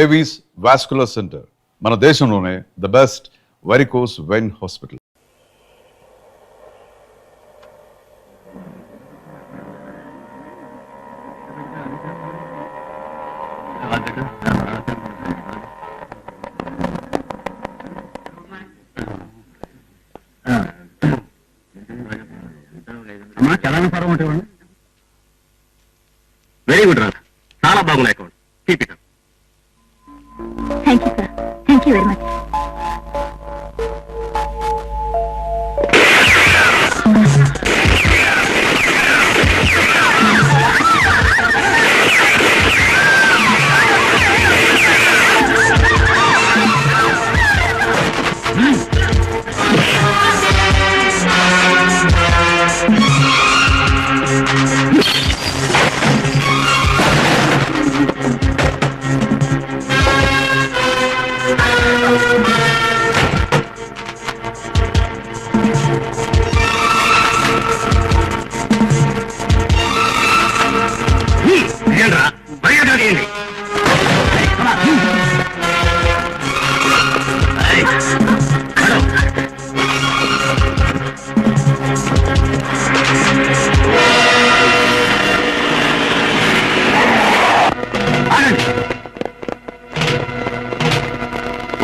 Avis vascular centre మన దేశంలోనే the best varicose vein hospital. Very good రా, చాలా బాగున్నాయి account. Keep it up. Thank you sir, thank you very much.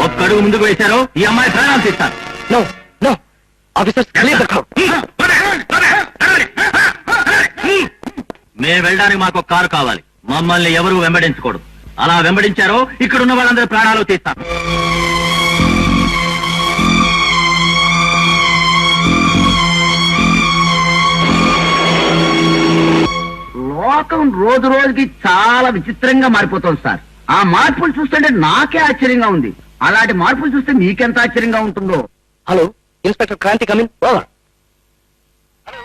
ఒక్కడుగు ముందుకు వేశారు, ఈ అమ్మాయి ప్రాణాలు తీస్తారు. నో నో ఆఫీసర్స్ మేము వెళ్ళడానికి మాకు ఒక కారు కావాలి. మమ్మల్ని ఎవరు వెంబడించకూడదు. అలా వెంబడించారో ఇక్కడున్న వాళ్ళందరి ప్రాణాలు తీస్తారు. లోకం రోజు రోజుకి చాలా విచిత్రంగా మారిపోతుంది సార్. ఆ మార్పులు చూస్తుంటే నాకే ఆశ్చర్యంగా ఉంది. అలాంటి మార్పులు చూస్తే మీకెంత ఆశ్చర్యంగా ఉంటుందో. Hello inspector Kranthi come in over. Hello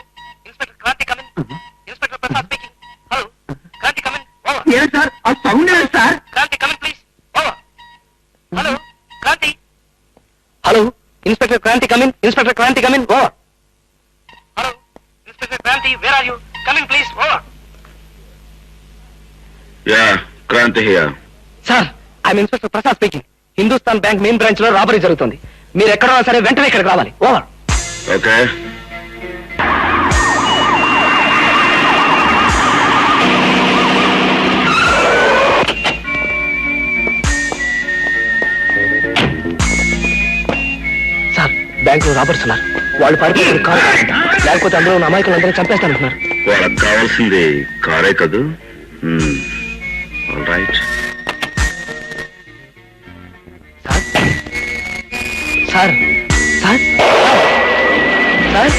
inspector Kranthi come in. Inspector Prasad speaking. Hello Kranthi come in over. ఏం సార్ ఆ సౌండ్ ఏంటి sir? Kranthi come in please over. Hello Kranthi. Hello inspector Kranthi come in. Inspector Kranthi come in over. Hello inspector Kranthi where are you? Coming please over. Yeah Kranthi here. Sir I'm inspector Prasad speaking. Hindustan bank main branch లో robbery జరుగుతుంది. మీరు ఎక్కడో సరే వెంటనే ఇక్కడికి రావాలి. ఓవర్. ఓకే. సార్ బ్యాంక్ లో robbers ఉన్నారు. వాళ్ళు పారిపోయి కారు లేకపోతే అందులో ఉన్న అమాయకులందరూ చంపేస్తానంటున్నారు. వాళ్ళకి కావాల్సింది కారే కదూ. All right. Sir sir sir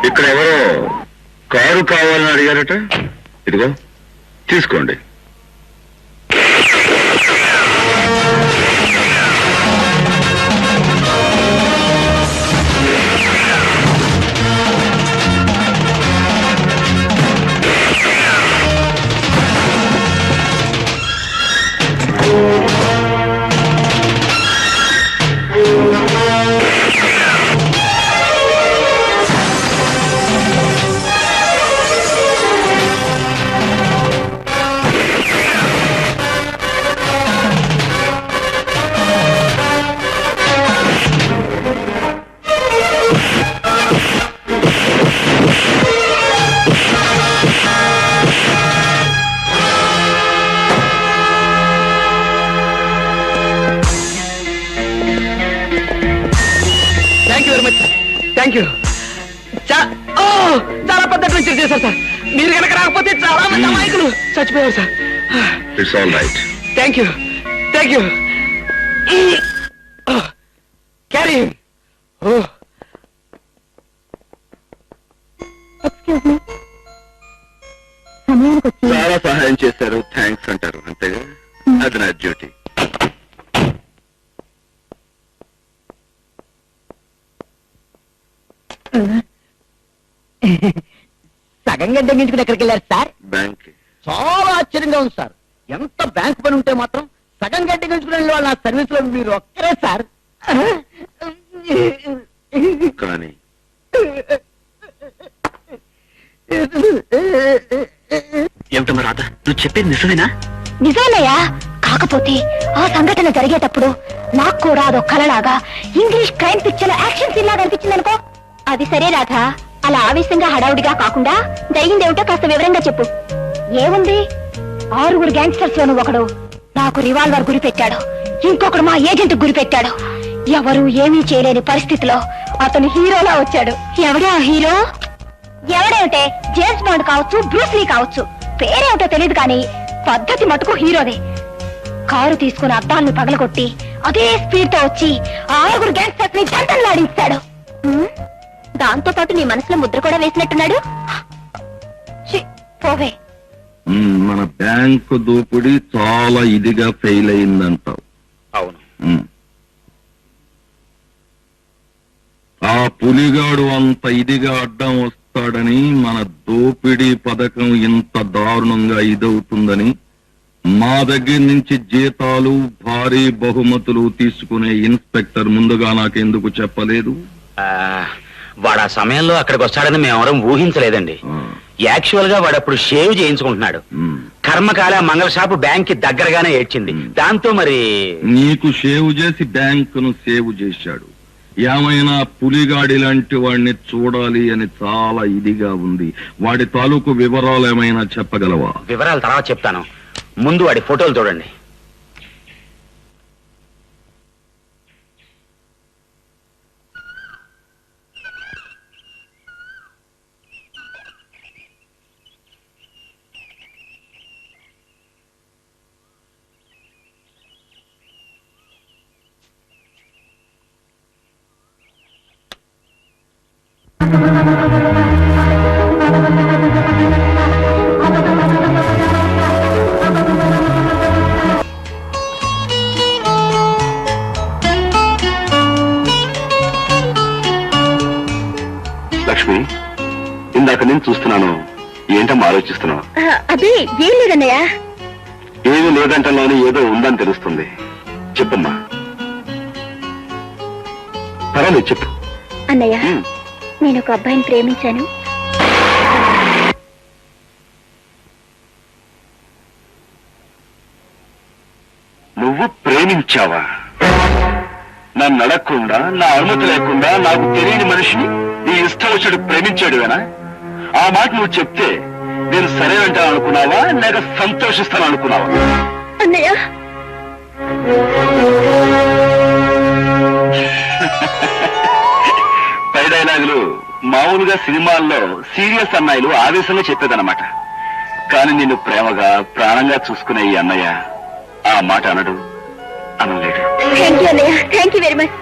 ఇక్కడ ఎవరో కారు కావాలని అడిగారట. ఇదిగో తీసుకోండి. Thank you. చాలా పెద్ద అడ్వెంచర్ చేశారు సార్. మీరు కనుక రాకపోతే చాలా మంది అమాయకులు చచ్చిపోయారు sir. It's all right. Thank you thank you. Carry. Excuse me, సమయానికి వచ్చి చాలా సహాయం చేశారు, థ్యాంక్స్ అంటారు అంతేగా. అది నా డ్యూటీ. సగంగా దొంగించుకుని ఎక్కడికి వెళ్ళారు సార్? బ్యాంక్. చాలా ఆశ్చర్యంగా ఉంది సార్. ఎంత బ్యాంక్ పని ఉంటే మాత్రం సగం గడ్డి గెలుచుకునే వాళ్ళు నా సర్వీస్ లో మీరు ఒక్కరే సార్. కానీ ఏమిటమ్మా రాధ, నువ్వు చెప్పేది నిజమేనా? నిజమేనయ్యా. కాకపోతే ఆ సంఘటన జరిగేటప్పుడు నాకు కూడా అదో కలలాగా English crime picture action scene లాగా అనిపించింది అనుకో. అది సరే రాధా, అలా ఆవేశంగా హడావుడిగా కాకుండా జరిగిందేమిటో కాస్త వివరంగా చెప్పు. ఏముంది, 6 గ్యాంగ్స్టర్స్ లోను ఒకడు నాకు రివాల్వర్ గురి పెట్టాడు, ఇంకొకడు మా ఏజెంట్ గురి పెట్టాడు. ఎవరు ఏమీ చేయలేని పరిస్థితిలో అతను హీరోలా వచ్చాడు. ఎవడే ఆ హీరో? ఎవడేమిటే, జేమ్స్ బాండ్ కావచ్చు, బ్రూస్లీ కావచ్చు, పేరేమిటో తెలియదు కానీ పద్ధతి మటుకు హీరోదే. కారు తీసుకుని అద్దాలను పగలగొట్టి అదే స్పీడ్ తో వచ్చి 6 గ్యాంగ్స్టర్స్ ని దండలాడించాడు. దాంతో పాటు నీ మనసులో ముద్ర కూడా వేసినట్టున్నాడు. ఛీ, పోవే. మన బ్యాంకు దోపిడీ చాలా ఇదిగా ఫెయిల్ అయిందంటావు. అవును. ఆ పులిగాడు అంత ఇదిగా అడ్డం వస్తాడని, మన దోపిడీ పథకం ఇంత దారుణంగా ఇదవుతుందని మా దగ్గర నుంచి జీతాలు భారీ బహుమతులు తీసుకునే ఇన్స్పెక్టర్ ముందుగా నాకెందుకు చెప్పలేదు? వాడు ఆ సమయంలో అక్కడికి వస్తాడని మేమెవరం ఊహించలేదండి. యాక్చువల్ గా వాడు అప్పుడు షేవ్ చేయించుకుంటున్నాడు. కర్మకాల మంగళ షాపు బ్యాంక్ కి దగ్గరగానే ఏడ్చింది. దాంతో మరి నీకు షేవ్ చేసి బ్యాంకును సేవ్ చేశాడు. ఏమైనా పులిగాడి లాంటి వాడిని చూడాలి అని చాలా ఇదిగా ఉంది. వాడి తాలూకు వివరాలు ఏమైనా చెప్పగలవా? వివరాలు తర్వాత చెప్తాను, ముందు వాడి ఫోటోలు చూడండి. లక్ష్మి, ఇందాక నేను చూస్తున్నాను. ఏంటమ్మా ఆలోచిస్తున్నావు? అదే ఏం లేదన్నయ్య. ఏమీ లేదంటలోని ఏదో ఉందని తెలుస్తుంది. చెప్పమ్మా. పర్వాలేదు, చెప్పు. అన్నయ్య, నేను ఒక అబ్బాయిని ప్రేమించాను. నువ్వు ప్రేమించావా? నన్ను అడగకుండా, నా అనుమతి లేకుండా నాకు తెలియని మనిషిని నీ ఇష్టం వచ్చాడు ప్రేమించాడువేనా? ఆ మాట నువ్వు చెప్తే నేను సరే అంటాను అనుకున్నావా, లేక సంతోషిస్తాను అనుకున్నావా? అన్నయ్య, పై డైలాగులు మామూలుగా సినిమాల్లో సీరియస్ అన్నయ్యలు ఆవేశంగా చెప్పేదన్నమాట. కానీ నిన్ను ప్రేమగా ప్రాణంగా చూసుకునే ఈ అన్నయ్య ఆ మాట అనడు, అనలేడు. థ్యాంక్ యూ అన్నయ్య, థ్యాంక్ యూ వెరీ మచ్.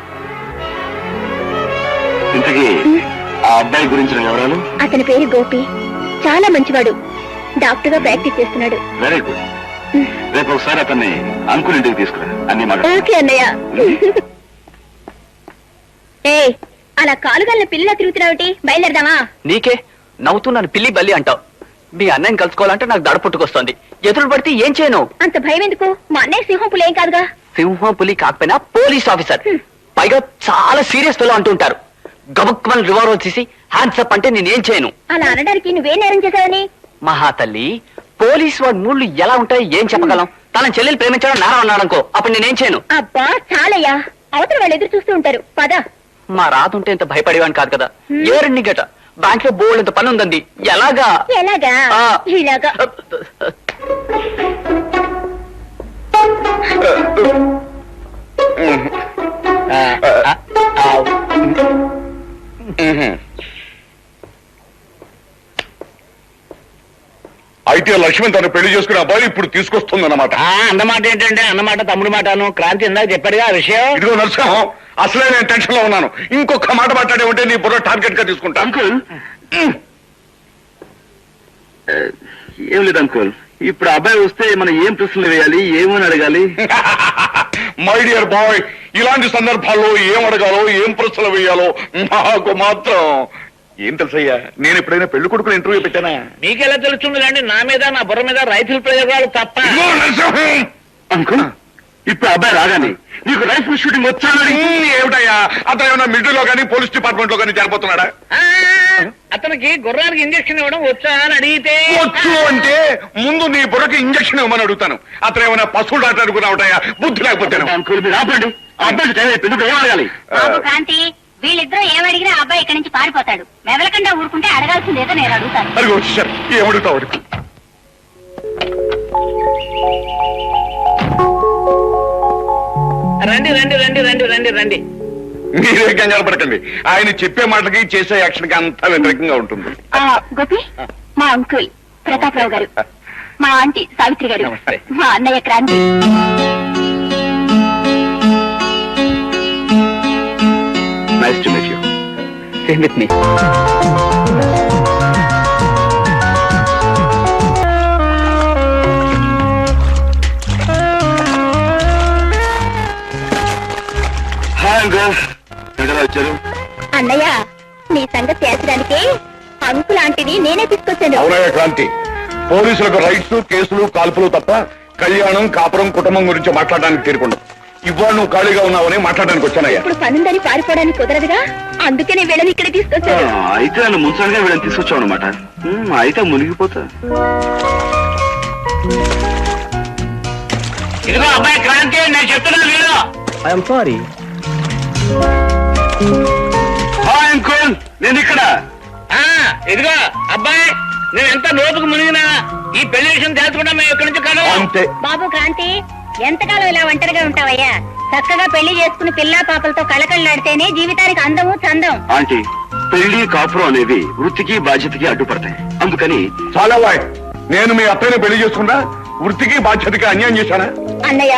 ఇంతకీ ఆ అబ్బాయి గురించిన వివరాలు? అతని పేరు గోపి, చాలా మంచివాడు. డాక్టర్ గా ప్రాక్టీస్ చేస్తున్నాడు. Very good. రేపు ఒకసారి అతన్ని అంకుల్ ఇంటికి తీసుకురా, అన్ని మాట. ఓకే అన్నయ్య. ఏ అలా కాలుగల్ని పిల్లలా తిరుగుతున్నావుటి, బయలుదేరదామా? నీకే నవ్వుతున్నాను, పిల్లి బల్లి అంటావు. మీ అన్నయ్యని కలుసుకోవాలంటే నాకు దడ పుట్టుకొస్తోంది. ఎదురు పడితే ఏం చేయను? అంత భయం ఎందుకు? మా అన్నయ్య సింహం పులి ఏం కాదుగా. సింహం పులి కాకపోయినా పోలీస్ ఆఫీసర్, పైగా చాలా సీరియస్ ఫెలో అంటుంటారు. గబుక్కుమని రివాల్వర్ తీసి హ్యాండ్స్ అప్ అంటే నేనేం చేయను. అలా అనడానికి నువ్వేం నేరం చేశావని? మహాతల్లి, పోలీస్ వాడి మూళ్ళు ఎలా ఉంటాయి ఏం చెప్పగలం? తన చెల్లెలు ప్రేమించడం నేరం అన్నాడనుకో, అప్పుడు నేనేం చేయను. అబ్బా చాలయ్యా, అవతల వాళ్ళు ఎదురు చూస్తూ ఉంటారు. పద. మా రాతుంటే ఇంత భయపడేవాడిని కాదు కదా. ఏరండి గట బ్యాంక్ లో బోల్డ్ ఇంత పని ఉందండి. ఎలాగా? ఎలాగా? ఇలాగా. అయితే లక్ష్మణ్ తను పెళ్లి చేసుకునే అబ్బాయి ఇప్పుడు తీసుకొస్తుందన్నమాట. అన్నమాట ఏంటంటే, అన్నమాట తమ్ముడు మాటను. క్రాంతి ఇందాక చెప్పాడుగా ఆ విషయం. ఇదిగో నరసింహం, అసలే నేను టెన్షన్ లో ఉన్నాను. ఇంకొక మాట మాట్లాడే ఉంటే నీ బుర్ర టార్గెట్ గా తీసుకుంటా. అంకుల్, ఏం లేదు అంకుల్, ఇప్పుడు అబ్బాయి వస్తే మనం ఏం ప్రశ్నలు వేయాలి, ఏమని అడగాలి? మై డియర్ బాయ్, ఇలాంటి సందర్భాల్లో ఏం అడగాలో, ఏం ప్రశ్నలు వేయాలో నాకు మాత్రం ఏం తెలుసయ్యా, నేను ఎప్పుడైనా పెళ్లి కొడుకుని ఇంటర్వ్యూ పెట్టానా? మీకెలా తెలుస్తుంది కానీ నా మీద నా బుర్ర మీద రైతుల ప్రయోగాలు తప్ప. అంకుల్, ఇప్పుడు అబ్బాయి రాగానే నీకు రైఫిల్ షూటింగ్ వచ్చానని ఏమిటయ్యా? అతను ఏమన్నా మిలిటరీలో కానీ పోలీస్ డిపార్ట్మెంట్ లో కానీ జరిపోతున్నాడా? ఆ, అతనికి గుర్రానికి ఇంజక్షన్ ఇవ్వడం వచ్చా అని అడిగితే వచ్చు అంటే ముందు నీ బుర్రకి ఇంజక్షన్ ఇవ్వమని అడుగుతాను. అతను ఏమైనా పశువులు డాక్టర్ అనుకున్నావుటయ్యా? బుద్ధి లేకపోతే అంకుల్ మీరు ఆపండి. అబ్బాయి టైం అయిపోయింది, ఏం అడగాలి? బాబు కాంతి, వీళ్ళిద్దరూ ఏమడిగినా అబ్బాయి ఇక్కడి నుంచి పారిపోతాడు. మెదలకుండా ఊరుకుంటే అడగాల్సిందేదో నేను అడుగుతాను. అడిగి వచ్చేసారు, ఏమడుగుతావు అడుగు. రండి రండి రండి రండి రండి రండి. మీరే కంగారు పడకండి, ఆయన చెప్పే మాటలకి చేసే యాక్షన్ కి అంతా వ్యతిరేకంగా ఉంటుంది. గోపి, మా అంకుల్ ప్రతాపరావు గారు, మా ఆంటీ సావిత్రి గారు, నమస్తే. మా అన్నయ్య Kranthi. Nice to meet you. Stay with me. Hi uncle, ఎక్కడ వచ్చారు? అన్నయ్య, నీ సంగతి తేల్చడానికి అంకుల్ ఆంటీని నేనే తీసుకొచ్చాను. అవునయ్య క్రాంతి, పోలీసులకు రైట్స్, కేసులు, కాల్పులు తప్ప కళ్యాణం, కాపురం, కుటుంబం గురించి మాట్లాడడానికి తీరుకుంటాం. ఇవాళ నువ్వు ఖాళీగా ఉన్నావని మాట్లాడడానికి వచ్చానయ్యా. ఇప్పుడు పనుందని పారిపోవడానికి కుదరదుగా, అందుకే నేను వీళ్ళని ఇక్కడ తీసుకొచ్చాను. అయితే నన్ను ముంచడానికి వీళ్ళని తీసుకొచ్చావు అనమాట. అయితే మునిగిపోతా. ఇదిగో అబ్బాయి క్రాంతి, నేను చెప్తున్నాను వీడు. I'm sorry. హాయ్ అంకుల్, నేను ఇక్కడ. ఆ, ఇదిగో అబ్బాయి, నేను ఎంత లోతుకు మునిగినా ఈ పెళ్లి విషయం తెలుసుకుంటా మేము ఇక్కడి నుంచి కలవు. అంతే. బాబు కాంతి, ఎంతకాలం ఇలా ఒంటరిగా ఉంటావయ్యా? చక్కగా పెళ్లి చేసుకుని పిల్లా పాపలతో కళకళలాడితేనే జీవితానికి అందము చందం. ఆంటీ, పెళ్లి, కాపురం అనేవి వృత్తికి బాధ్యతకి అడ్డుపడతాయి. అందుకని చాలా వాయ్, నేను మీ అత్తయ్యని పెళ్లి చేసుకున్నా వృత్తికి బాధ్యతకి అన్యాయం చేశానా? అన్నయ్య,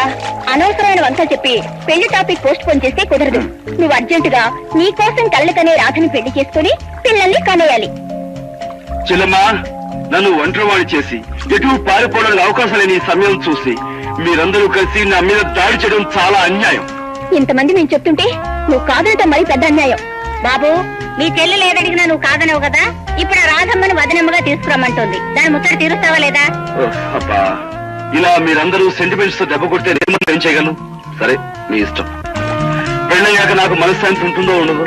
అనవసరమైన వంకలు చెప్పి పెళ్లి టాపిక్ పోస్ట్ పోన్ చేస్తే కుదరదు. నువ్వు అర్జెంటుగా నీ కోసం కళ్ళ కనే రాధని పెళ్లి చేసుకుని పిల్లల్ని కనేయాలి. చెల్లమ్మా, నన్ను ఒంటరివాణి చేసి ఎటు పారిపోవడానికి అవకాశం లేని ఈ సమయం చూసి మీరందరూ కలిసి నా మీద దాడి చేయడం చాలా అన్యాయం. ఇంతమంది నేను చెప్తుంటే నువ్వు కాదనటం మరి పెద్ద అన్యాయం. బాబు, మీ చెల్లెలు ఏదడిగినా నువ్వు కాదనవు కదా, ఇప్పుడు ఆ రాధమ్మని వదనమ్మగా తీసుకురమ్మంటుంది. దాని ముచ్చట తీరుస్తావా లేదా? అబ్బా, ఇలా మీరందరూ సెంటిమెంట్స్ తో దెబ్బ కొడితే నేను ఏం చేయగలను? సరే, మీ ఇష్టం. పెళ్ళయ్యాక నాకు మనశ్శాంతి ఉంటుందో ఉండదో,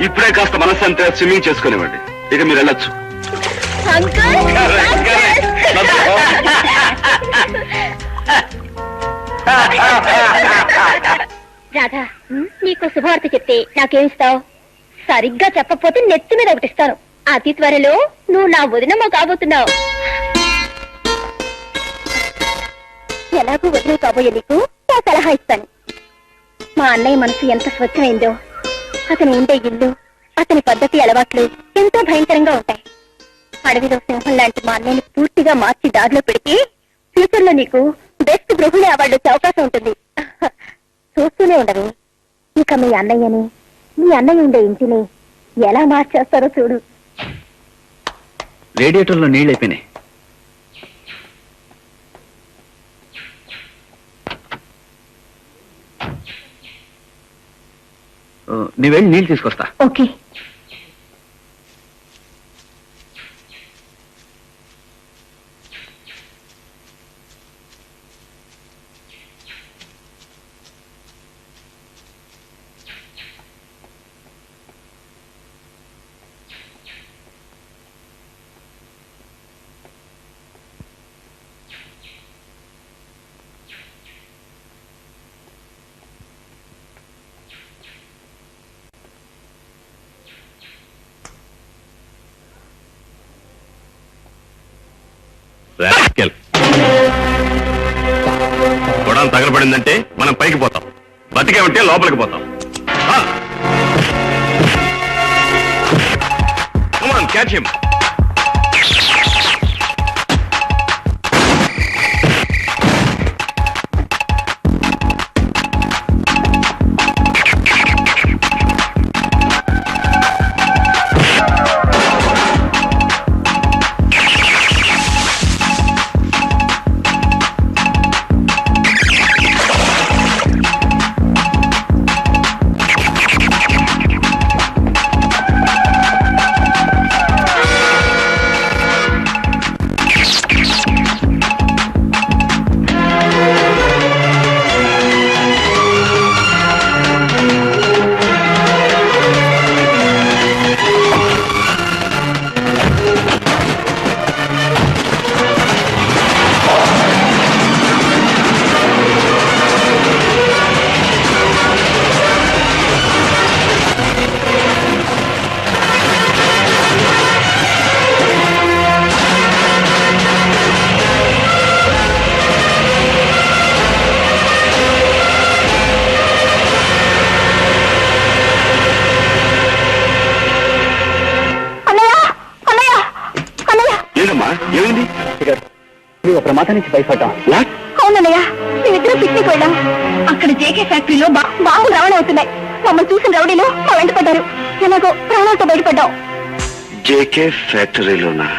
ఇప్పుడే కాస్త మనశ్శాంతి స్విమ్మింగ్ చేసుకునేవ్వండి. ఇక మీరు వెళ్ళొచ్చు. అంకుల్, రాధా, నీకు శుభవార్త చెప్తే నాకేమిస్తావు? సరిగ్గా చెప్పకపోతే నెత్తి మీద ఒకటిస్తాను. అతి త్వరలో నువ్వు నా వదినమ్మ కాబోతున్నావు. ఎలాగూ వదిన కాబోయే నీకు నా సలహా ఇస్తాను. మా అన్నయ్య మనసు ఎంత స్వచ్ఛమైందో, అతను ఉండే ఇల్లు, అతని పద్ధతి, అలవాట్లు ఎంతో భయంకరంగా ఉంటాయి. అడవిలో సింహం లాంటి మా అన్నయ్యని పూర్తిగా మార్చి దారిలో పెడితే ఫ్యూచర్ లో నీకు బెస్ట్ గృహిణి అవార్డు వచ్చే అవకాశం ఉంటుంది. చూస్తూనే ఉండవు. ఇక మీ అన్నయ్యని, మీ అన్నయ్య ఉండే ఇంటిని ఎలా మార్చేస్తారో చూడు. రేడియేటర్లో నీళ్ళు అయిపోయినాయి. నీ వెళ్ళి నీళ్ళు తీసుకొస్తా. ఓకే. గొడవ తగలబడిందంటే మనం పైకి పోతాం, బతికేమంటే లోపలికి పోతాం. Catch him. నువ్వు ప్రమాదం నుంచి భయపడ్డాం. అవునన్నయ్య, మేమిద్దరం పిక్నిక్ వెళ్ళాం. అక్కడ జేకే ఫ్యాక్టరీలో బాంబులు రవాణా అవుతున్నాయి. మమ్మల్ని చూసిన రౌడీలు మా వెంట పడ్డారు. ఎలాగో ప్రాణాలతో బయటపడ్డాం. జేకే ఫ్యాక్టరీలోనా?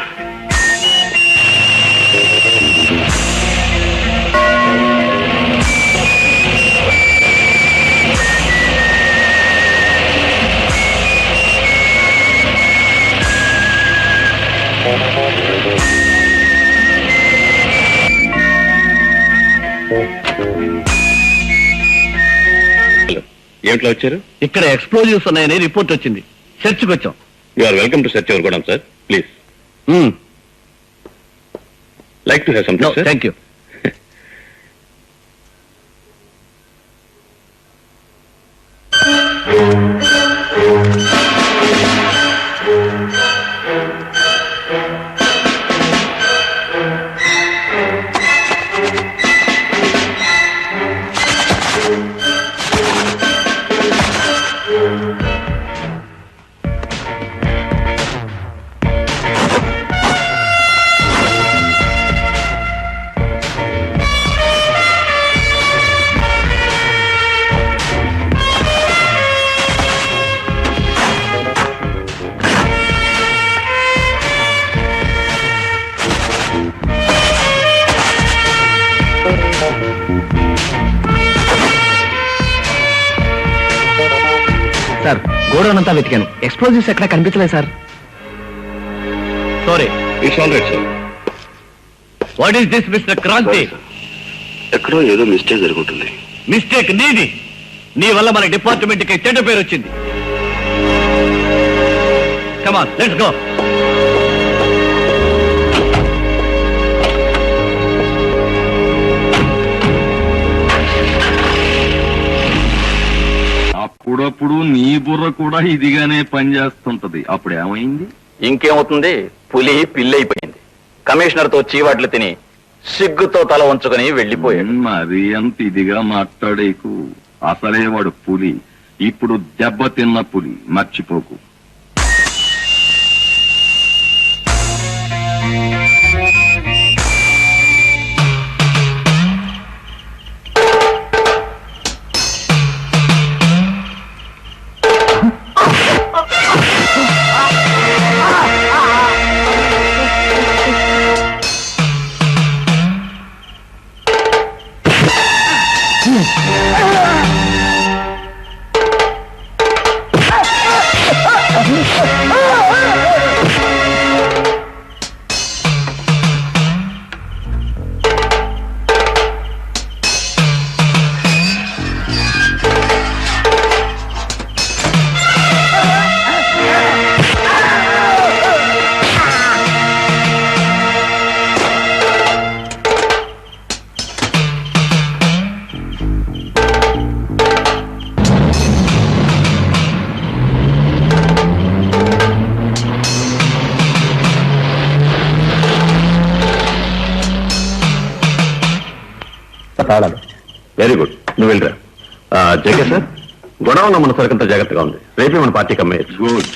ఏమిట్లో వచ్చారు? ఇక్కడ ఎక్స్ప్లోజివ్స్ ఉన్నాయని రిపోర్ట్ వచ్చింది. చర్చ్కి వచ్చాం. You are welcome to search our godown sir. Please like to have something sir. Thank you. Sir, godown అంతా వెతికాను. ఎక్స్ప్లోజివ్స్ ఎక్కడ కనిపించలేదు సార్. Sorry. It's all right sir. What is this mister Kranthi? ఎక్కడో ఏదో మిస్టేక్ జరుగుతుంది. మిస్టేక్ నీది. నీ వల్ల మన డిపార్ట్మెంట్ కి చెడ్డ పేరు వచ్చింది. Come on, let's go. అప్పుడప్పుడు నీ బుర్ర కూడా ఇదిగానే పనిచేస్తుంటది. అప్పుడు ఏమైంది? ఇంకేమవుతుంది? పులి పిల్లైపోయింది. కమిషనర్ తో చీవాట్లు తిని సిగ్గుతో తల ఉంచుకుని వెళ్లిపోయాడు. మరి అంత ఇదిగా మాట్లాడేకు. అసలే వాడు పులి. ఇప్పుడు దెబ్బ తిన్న పులి, మర్చిపోకు. Very good. నువ్వు వెళ్ళరా. జేకే సార్, గొడవలో మన సరికంత జాగ్రత్తగా ఉంది. రేపే మన పార్టీకి అమ్మేయచ్చు. గుడ్.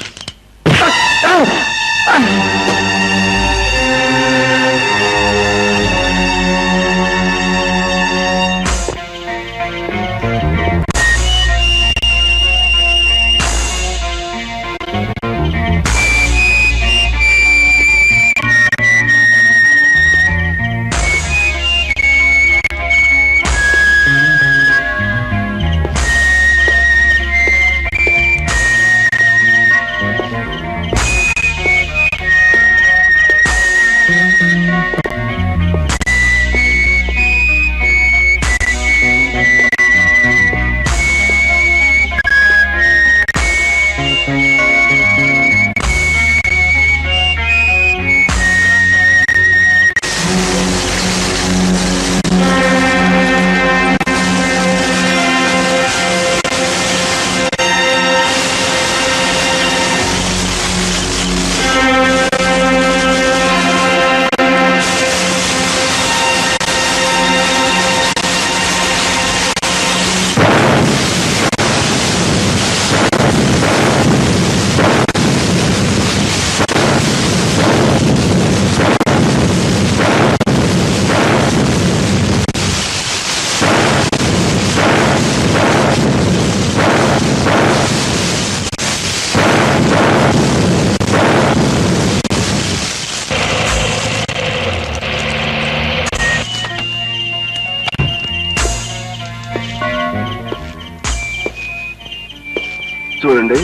చూడండి,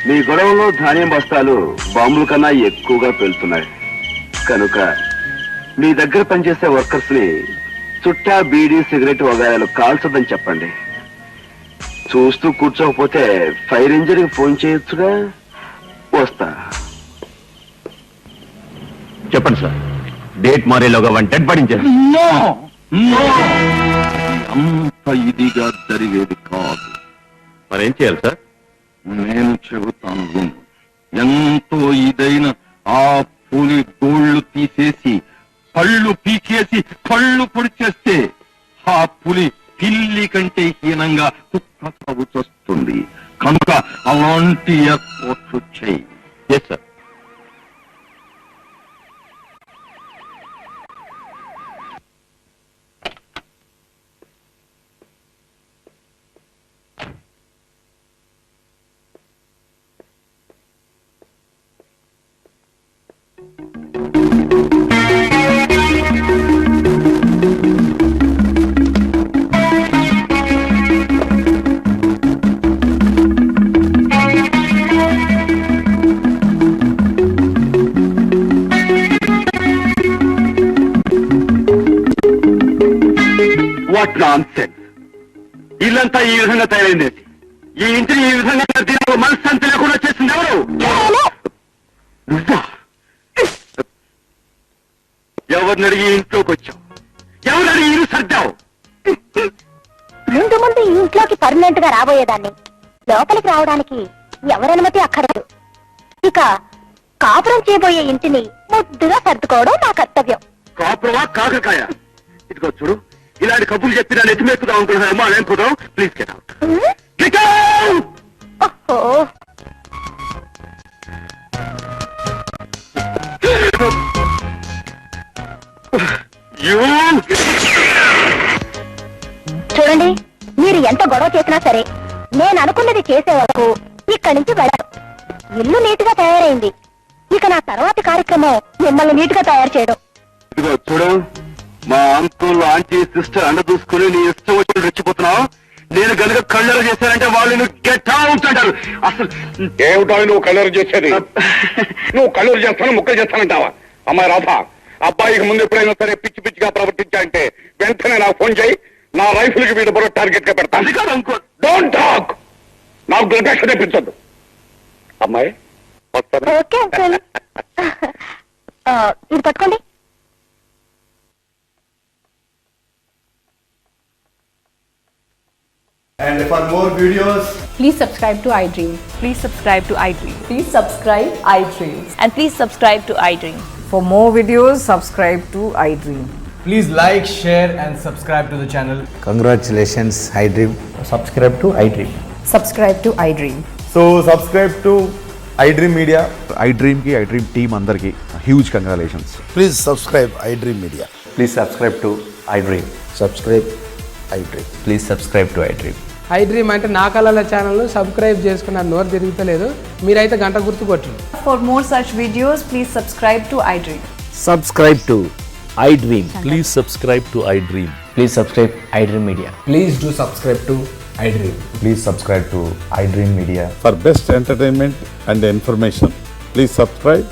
మీ గొడవలో ధాన్యం బస్తాలు బాంబుల కన్నా ఎక్కువగా పెళ్తున్నాయి కనుక మీ దగ్గర పనిచేసే వర్కర్స్ ని చుట్టా బీడీ సిగరెట్ వగాయాలు కాల్చొద్దని చెప్పండి. చూస్తూ కూర్చోకపోతే ఫైర్ ఇంజన్కి ఫోన్ చేయొచ్చుగా. వస్తా. చెప్పండి సార్, డేట్ మారేలోగా వన్ డెడ్ పడించారు. అంత ఇదిగా జరిగేది కాదు. మరేం చేయాలి సార్? నేను చెబుతాను విను. ఎంతో ఇదైన ఆ పులి గోళ్లు తీసేసి కళ్ళు పీకేసి కళ్ళు పొడి చేస్తే ఆ పులి పిల్లి కంటే హీనంగా కుక్క సాగు చేస్తుంది. కనుక అలాంటి ఏర్పాట్లు చేయి. Yes sir. What nonsense! ఇల్లంతా ఈ విధంగా తయారైంది. ఈ ఇంటిని ఈ విధంగా దీనిలో మనశ్శాంతి లేకుండా చేసింది ఎవరు? నువ్వా? ఎవరిని అడిగి ఇంట్లోకి వచ్చావు? ఎవరిని అడిగి ఇల్లు సర్దావు? ముందు ముందు ఈ ఇంట్లోకి పర్మనెంట్ గా రాబోయేదాన్ని. లోపలికి రావడానికి ఎవరనుమతి అక్కర్లేదు. ఇక కాపురం చేయబోయే ఇంటిని ముద్దుగా సర్దుకోవడం నా కర్తవ్యం. కాపురమా కాకరకాయ? ఇదిగో చూడు, ఇలాంటి కబుర్లు చెప్పి నన్ను ఎత్తిమెక్కుదాం అనుకుంటున్నామా? నేను పోదాం. Please get out. Get out! ఓహో, చూడండి, మీరు ఎంత గొడవ చేసినా సరే నేను అనుకున్నది చేసే వరకు ఇక్కడి నుంచి వెళ్ళను. ఇల్లు నీట్ గా తయారైంది. ఇక నా తర్వాతి కార్యక్రమం మిమ్మల్ని నీట్ గా తయారు చేయడం. ఇదిగో చూడు, మా అంకుల్ ఆంటీ సిస్టర్ అండ చూసుకుని నీ ఇష్టం వచ్చి రెచ్చిపోతున్నావు. నేను గనుక కళ్ళెర చేశానంటే వాళ్ళు గెట్ అవుట్ అంటారు. అసలు ఏమిటో నువ్వు కళ్ళెర చేసేది? నువ్వు కళ్ళెర చేస్తాను, ముక్కలు చేస్తానంటావా? అమ్మాయి రాధ, అబ్బాయికి ముందు ఎప్పుడైనా సరే పిచ్చి పిచ్చిగా ప్రవర్తించాలంటే వెంటనే నాకు ఫోన్ చేయి. నా రైఫిల్కి వీడు బరో టార్గెట్ గా పెడతాను. అది కాదు అంకుల్. Don't talk. నాకు దుర్గక్ష తెప్పించొద్దు. అమ్మాయి వస్తాను. Okay uncle. ఇది పట్టుకోండి. And for more videos, please subscribe to iDream. Please subscribe to iDream. Please subscribe iDream. And please subscribe to iDream. For more videos, subscribe to iDream. please like, share and subscribe to the channel. Congratulations, iDream. Subscribe to iDream. Subscribe to iDream. So subscribe to iDream Media. iDream ki iDream team andarki huge congratulations. Please subscribe iDream Media. Please subscribe to iDream. Subscribe iDream. Please subscribe to iDream. iDream అంటే నా కళల channel subscribe చేసుకున్న నోరు తిరుగుతలేదు. మీరైతే గంట గుర్తు కొట్టండి. For more such videos, please subscribe to iDream. Subscribe to iDream. Please subscribe to iDream. Please subscribe iDream Media. Please do subscribe to iDream. Please subscribe to iDream Media. For best entertainment and information, please subscribe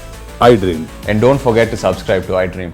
iDream. And don't forget to subscribe to iDream.